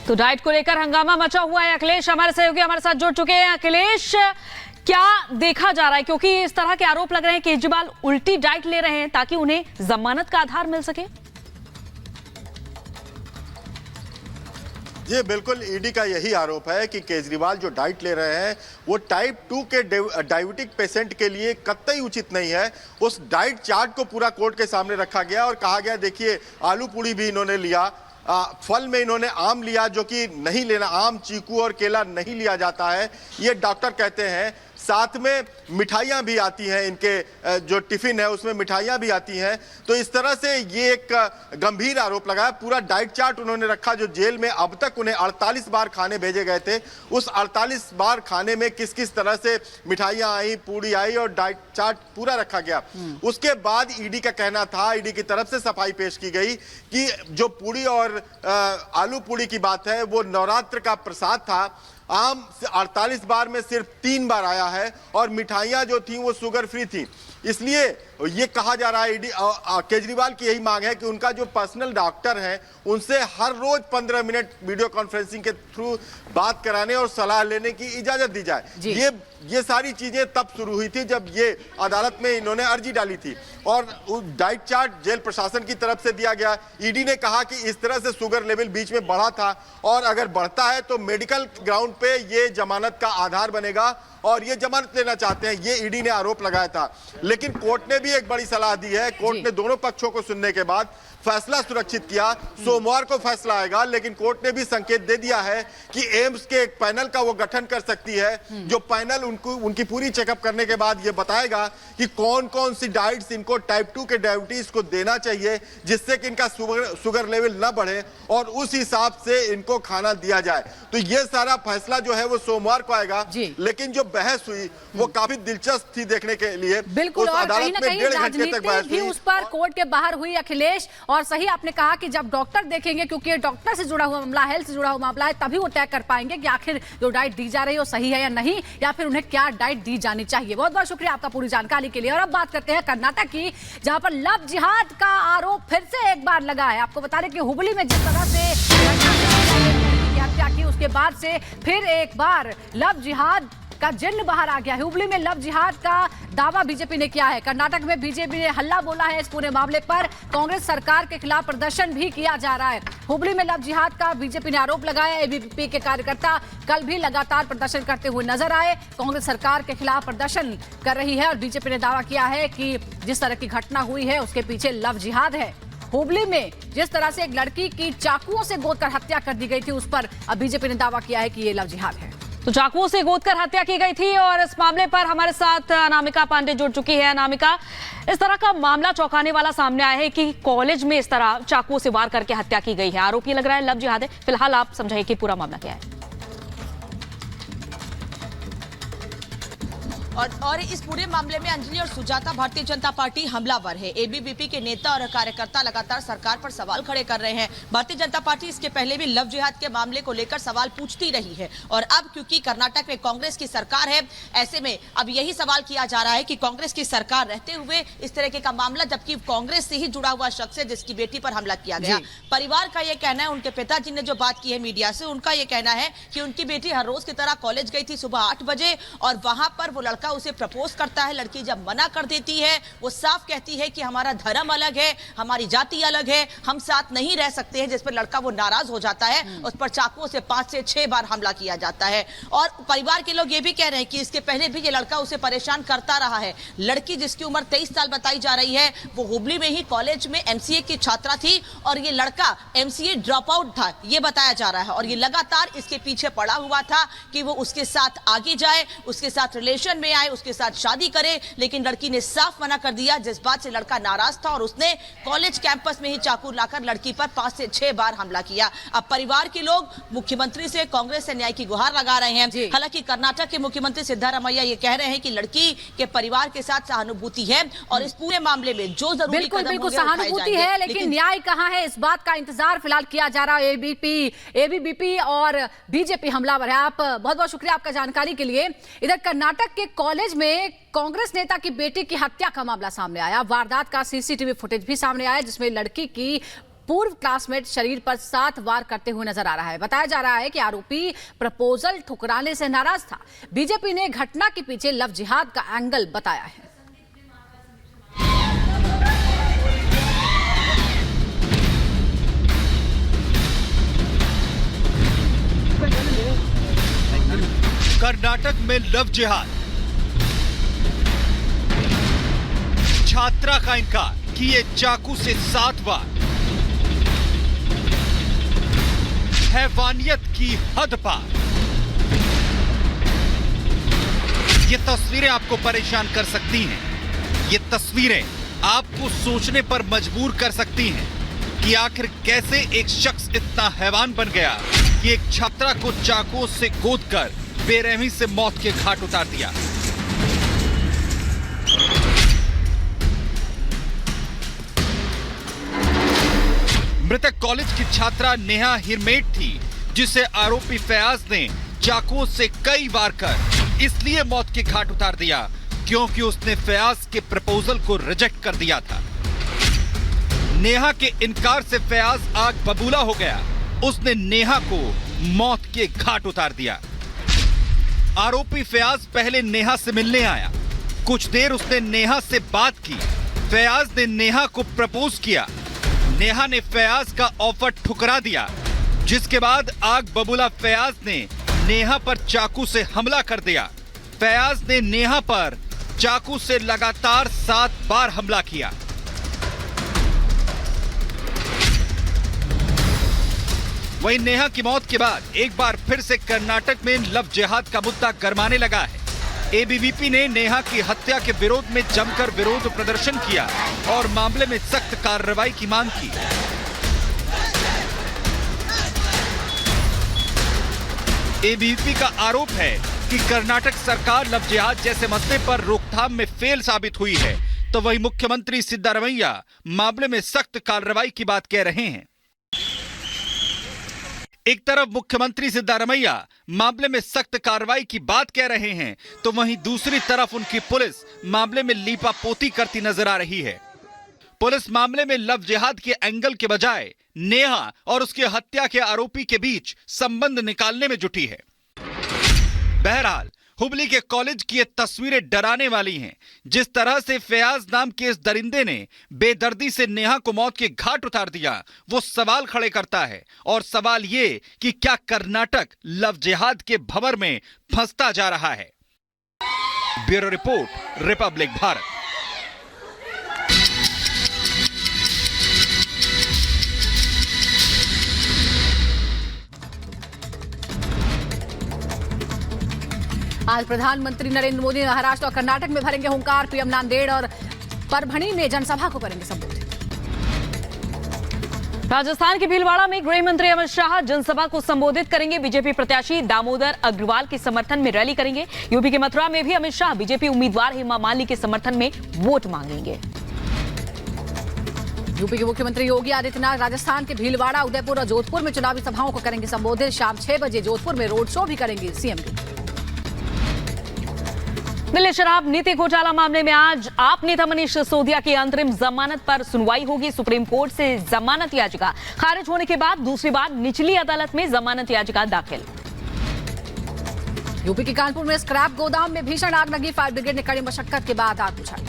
तो डाइट को लेकर हंगामा मचा हुआ है। अखिलेश हमारे सहयोगी हमारे साथ जुड़ चुके हैं। अखिलेश, क्या देखा जा रहा है, क्योंकि इस तरह के आरोप लग रहे हैं केजरीवाल उल्टी डाइट ले रहे हैं ताकि उन्हें जमानत का आधार मिल सके। ये बिल्कुल ईडी का यही आरोप है कि केजरीवाल जो डाइट ले रहे हैं वो टाइप 2 के डायबिटिक पेशेंट के लिए कतई उचित नहीं है। उस डाइट चार्ट को पूरा कोर्ट के सामने रखा गया और कहा गया देखिए आलू पूड़ी भी इन्होंने लिया, फल में इन्होंने आम लिया जो कि नहीं लेना, आम, चीकू और केला नहीं लिया जाता है, ये डॉक्टर कहते हैं। साथ में मिठाइयाँ भी आती हैं, इनके जो टिफिन है उसमें मिठाइयाँ भी आती हैं। तो इस तरह से ये एक गंभीर आरोप लगाया। पूरा डाइट चार्ट उन्होंने रखा जो जेल में अब तक उन्हें 48 बार खाने भेजे गए थे। उस 48 बार खाने में किस किस तरह से मिठाइयाँ आई, पूड़ी आई और डाइट चार्ट पूरा रखा गया। उसके बाद ईडी का कहना था, ईडी की तरफ से सफाई पेश की गई कि जो पूड़ी और आलू पूड़ी की बात है वो नवरात्र का प्रसाद था। आम 48 बार में सिर्फ 3 बार आया है और मिठाइयाँ जो थी वो शुगर फ्री थी। इसलिए ये कहा जा रहा है, केजरीवाल की यही मांग है कि उनका जो पर्सनल डॉक्टर हैं उनसे हर रोज 15 मिनट वीडियो कॉन्फ्रेंसिंग के थ्रू बात कराने और सलाह लेने की इजाजत दी जाए। ये सारी चीजें तब शुरू हुई थी जब ये अदालत में इन्होंने अर्जी डाली थी और डाइट चार्ट जेल प्रशासन की तरफ से दिया गया। ईडी ने कहा कि इस तरह से शुगर लेवल बीच में बढ़ा था और अगर बढ़ता है तो मेडिकल ग्राउंड पे ये जमानत का आधार बनेगा और ये जमानत लेना चाहते हैं, ये ईडी ने आरोप लगाया था। लेकिन कोर्ट ने भी एक बड़ी सलाह दी है। कोर्ट ने दोनों पक्षों को सुनने के बाद फैसला सुरक्षित किया। सोमवार को फैसला आएगा, लेकिन कोर्ट ने भी संकेत दे दिया है कि एम्स के एक पैनल का वो गठन कर सकती है जो पैनल उनकी पूरी चेकअप करने के बाद ये बताएगा कि कौन कौन सी डाइट्स इनको टाइप 2 के डायबिटीज को देना चाहिए जिससे कि इनका शुगर लेवल ना बढ़े और उस हिसाब से इनको खाना दिया जाए। तो ये सारा फैसला जो है वो सोमवार को आएगा। लेकिन जो बहस हुई वो काफी दिलचस्प थी देखने के लिए। बिल्कुल, और कहीं ना कहीं राजनीति भी उस पर कोर्ट के बाहर हुई अखिलेश। और सही आपने कहा कि जब डॉक्टर देखेंगे, क्योंकि डॉक्टर से जुड़ा हुआ मामला, हेल्थ से जुड़ा हुआ मामला है, तभी वो तय कर पाएंगे कि आखिर जो डाइट दी जा रही है वो सही है या नहीं, या फिर उन्हें क्या डाइट दी जानी चाहिए। बहुत बहुत शुक्रिया आपका पूरी जानकारी के लिए। और अब बात करते हैं कर्नाटक की, जहां पर लव जिहाद का आरोप फिर से एक बार लगा है। आपको बता दें कि हुबली में जिस तरह से हत्या की उसके बाद से फिर एक बार लव जिहाद का जिन्न बाहर आ गया है। हुबली में लव जिहाद का दावा बीजेपी ने किया है। कर्नाटक में बीजेपी ने हल्ला बोला है इस पूरे मामले पर। कांग्रेस सरकार के खिलाफ प्रदर्शन भी किया जा रहा है। हुबली में लव जिहाद का बीजेपी ने आरोप लगाया। एबीवीपी के कार्यकर्ता कल भी लगातार प्रदर्शन करते हुए नजर आए। कांग्रेस सरकार के खिलाफ प्रदर्शन कर रही है और बीजेपी ने दावा किया है कि जिस तरह की घटना हुई है उसके पीछे लव जिहाद है। हुबली में जिस तरह से एक लड़की की चाकुओं से गोदकर हत्या कर दी गई थी, उस पर अब बीजेपी ने दावा किया है कि ये लव जिहाद है। तो चाकुओं से गोदकर हत्या की गई थी और इस मामले पर हमारे साथ अनामिका पांडे जुड़ चुकी है। अनामिका, इस तरह का मामला चौंकाने वाला सामने आया है कि कॉलेज में इस तरह चाकुओं से वार करके हत्या की गई है। आरोप ये लग रहा है लव जिहाद है। फिलहाल आप समझाइए कि पूरा मामला क्या है। और इस पूरे मामले में अंजलि और सुजाता भारतीय जनता पार्टी हमलावर है। एबीवीपी के नेता और कार्यकर्ता लगातार सरकार पर सवाल खड़े कर रहे हैं। भारतीय जनता पार्टी इसके पहले भी लव जिहाद के मामले को लेकर सवाल पूछती रही है और अब क्योंकि कर्नाटक में कांग्रेस की सरकार है, ऐसे में अब यही सवाल किया जा रहा है कि कांग्रेस की सरकार रहते हुए इस तरह का मामला, जबकि कांग्रेस से ही जुड़ा हुआ शख्स है जिसकी बेटी पर हमला किया गया। परिवार का यह कहना है, उनके पिताजी ने जो बात की है मीडिया से, उनका यह कहना है कि उनकी बेटी हर रोज की तरह कॉलेज गई थी सुबह 8 बजे और वहां पर वो लड़का उसे प्रपोज करता है। लड़की जब मना कर देती है, वो साफ कहती है कि हमारा धर्म अलग है, हमारी जाति अलग है, हम साथ नहीं रह सकते हैं, जिस पर लड़का वो नाराज हो जाता है। उस पर चाकुओं से 5 से 6 बार हमला किया जाता है और परिवार के लोग ये भी कह रहे हैं कि इसके पहले भी ये लड़का उसे परेशान करता रहा है। लड़की जिसकी उम्र 23 साल बताई जा रही है, वो हुबली में ही कॉलेज में एमसीए की छात्रा थी और ये लड़का एमसीए ड्रॉप आउट था, ये बताया जा रहा है। और ये लगातार इसके पीछे पड़ा हुआ था कि वो उसके साथ आगे जाए, उसके साथ रिलेशन में आए, उसके साथ शादी करे, लेकिन लड़की ने साफ मना कर दिया, जिस बात से लड़का नाराज था और उसने कॉलेज कैंपस में ही चाकू लाकर लड़की पर 5 से 6 बार हमला किया। अब परिवार के लोग मुख्यमंत्री से, कांग्रेस से न्याय की गुहार लगा रहे हैं। हालांकि कर्नाटक के मुख्यमंत्री सिद्धारमैया ये कह रहे हैं कि लड़की के परिवार के साथ सहानुभूति है और इस पूरे मामले में जो जरूरी कदम होंगे सहानुभूति है, लेकिन न्याय कहां है, इस बात का इंतजार फिलहाल किया जा रहा है। एबीवीपी और बीजेपी हमलावर है। आप बहुत बहुत शुक्रिया आपका जानकारी के लिए। इधर कर्नाटक के कॉलेज में कांग्रेस नेता की बेटी की हत्या का मामला सामने आया। वारदात का सीसीटीवी फुटेज भी सामने आया जिसमें लड़की की पूर्व क्लासमेट शरीर पर 7 वार करते हुए नजर आ रहा है। बताया जा रहा है कि आरोपी प्रपोजल ठुकराने से नाराज था। बीजेपी ने घटना के पीछे लव जिहाद का एंगल बताया है। कर्नाटक में लव जिहाद, छात्रा का इनकार किए चाकू से 7 वार, हैवानियत की हद पार। ये तस्वीरें आपको परेशान कर सकती हैं। ये तस्वीरें आपको सोचने पर मजबूर कर सकती हैं कि आखिर कैसे एक शख्स इतना हैवान बन गया कि एक छात्रा को चाकुओं से गोदकर बेरहमी से मौत के घाट उतार दिया। मृतक कॉलेज की छात्रा नेहा हिरमेट थी, जिसे आरोपी फयाज ने चाकुओं से कई वार कर इसलिए मौत के घाट उतार दिया क्योंकि उसने फयाज के प्रपोजल को रिजेक्ट कर दिया था। नेहा के इनकार से फयाज आग बबूला हो गया। उसने नेहा को मौत के घाट उतार दिया। आरोपी फयाज पहले नेहा से मिलने आया। कुछ देर उसने नेहा से बात की। फयाज ने नेहा को प्रपोज किया। नेहा ने फयाज का ऑफर ठुकरा दिया, जिसके बाद आग बबूला फयाज ने नेहा पर चाकू से हमला कर दिया। फयाज ने नेहा पर चाकू से लगातार 7 बार हमला किया। वहीं नेहा की मौत के बाद एक बार फिर से कर्नाटक में लव जिहाद का मुद्दा गरमाने लगा है। एबीवीपी ने नेहा की हत्या के विरोध में जमकर विरोध प्रदर्शन किया और मामले में सख्त कार्रवाई की मांग की। एबीवीपी का आरोप है कि कर्नाटक सरकार लव जिहाद जैसे मसले पर रोकथाम में फेल साबित हुई है, तो वहीं मुख्यमंत्री सिद्धारमैया मामले में सख्त कार्रवाई की बात कह रहे हैं। एक तरफ मुख्यमंत्री सिद्धारमैया मामले में सख्त कार्रवाई की बात कह रहे हैं, तो वहीं दूसरी तरफ उनकी पुलिस मामले में लीपापोती करती नजर आ रही है। पुलिस मामले में लव जिहाद के एंगल के बजाय नेहा और उसकी हत्या के आरोपी के बीच संबंध निकालने में जुटी है। बहरहाल हुबली के कॉलेज की ये तस्वीरें डराने वाली हैं। जिस तरह से फयाज नाम के इस दरिंदे ने बेदर्दी से नेहा को मौत के घाट उतार दिया, वो सवाल खड़े करता है। और सवाल ये कि क्या कर्नाटक लव जिहाद के भंवर में फंसता जा रहा है। Bureau report, Republic Bharat. आज प्रधानमंत्री नरेंद्र मोदी महाराष्ट्र और कर्नाटक में भरेंगे हुंकार। पीएम नांदेड़ और परभणी में जनसभा को करेंगे संबोधित। राजस्थान के भीलवाड़ा में गृह मंत्री अमित शाह जनसभा को संबोधित करेंगे। बीजेपी प्रत्याशी दामोदर अग्रवाल के समर्थन में रैली करेंगे। यूपी के मथुरा में भी अमित शाह बीजेपी उम्मीदवार हेमा मालिनी के समर्थन में वोट मांगेंगे। यूपी के मुख्यमंत्री योगी आदित्यनाथ राजस्थान के भीलवाड़ा, उदयपुर और जोधपुर में चुनावी सभाओं को करेंगे संबोधित। शाम 6 बजे जोधपुर में रोड शो भी करेंगे सीएम। दिल्ली शराब नीति घोटाला मामले में आज आप नेता मनीष सिसोदिया की अंतरिम जमानत पर सुनवाई होगी। सुप्रीम कोर्ट से जमानत याचिका खारिज होने के बाद दूसरी बार निचली अदालत में जमानत याचिका दाखिल। यूपी के कानपुर में स्क्रैप गोदाम में भीषण आग लगी। फायर ब्रिगेड ने कड़ी मशक्कत के बाद आग बुझाई।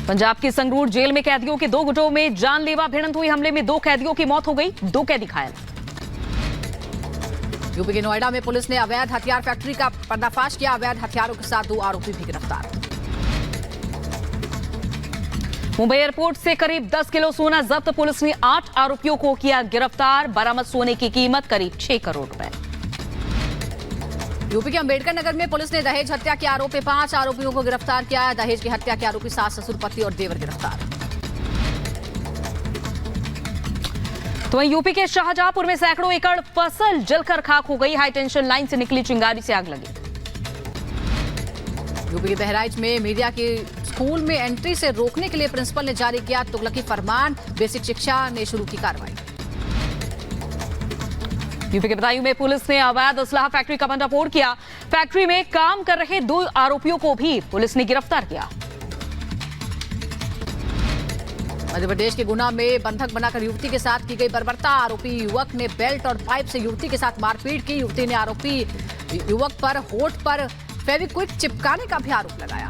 पंजाब की संगरूर जेल में कैदियों के 2 गुटों में जानलेवा भिड़ंत हुई। हमले में 2 कैदियों की मौत हो गई, 2 कैदी घायल। यूपी के नोएडा में पुलिस ने अवैध हथियार फैक्ट्री का पर्दाफाश किया। अवैध हथियारों के साथ 2 आरोपी भी गिरफ्तार। मुंबई एयरपोर्ट से करीब 10 किलो सोना जब्त। पुलिस ने 8 आरोपियों को किया गिरफ्तार। बरामद सोने की कीमत करीब 6 करोड़ रुपए। यूपी के अंबेडकर नगर में पुलिस ने दहेज हत्या के आरोप में 5 आरोपियों को गिरफ्तार किया है। दहेज की हत्या के आरोपी सास, ससुर, पति और देवर गिरफ्तार। तो वहीं यूपी के शाहजहांपुर में सैकड़ों एकड़ फसल जलकर खाक हो गई। हाई टेंशन लाइन से निकली चिंगारी से आग लगी। यूपी के बहराइच में मीडिया के स्कूल में एंट्री से रोकने के लिए प्रिंसिपल ने जारी किया तुगलकी फरमान। बेसिक शिक्षा ने शुरू की कार्रवाई। यूपी के बदायूं में पुलिस ने अवैध असलाह फैक्ट्री का भंडाफोड़ किया। फैक्ट्री में काम कर रहे 2 आरोपियों को भी पुलिस ने गिरफ्तार किया। मध्य प्रदेश के गुना में बंधक बनाकर युवती के साथ की गई बर्बरता। आरोपी युवक ने बेल्ट और पाइप से युवती के साथ मारपीट की। युवती ने आरोपी युवक पर होठ पर फेविक्विक चिपकाने का भी आरोप लगाया।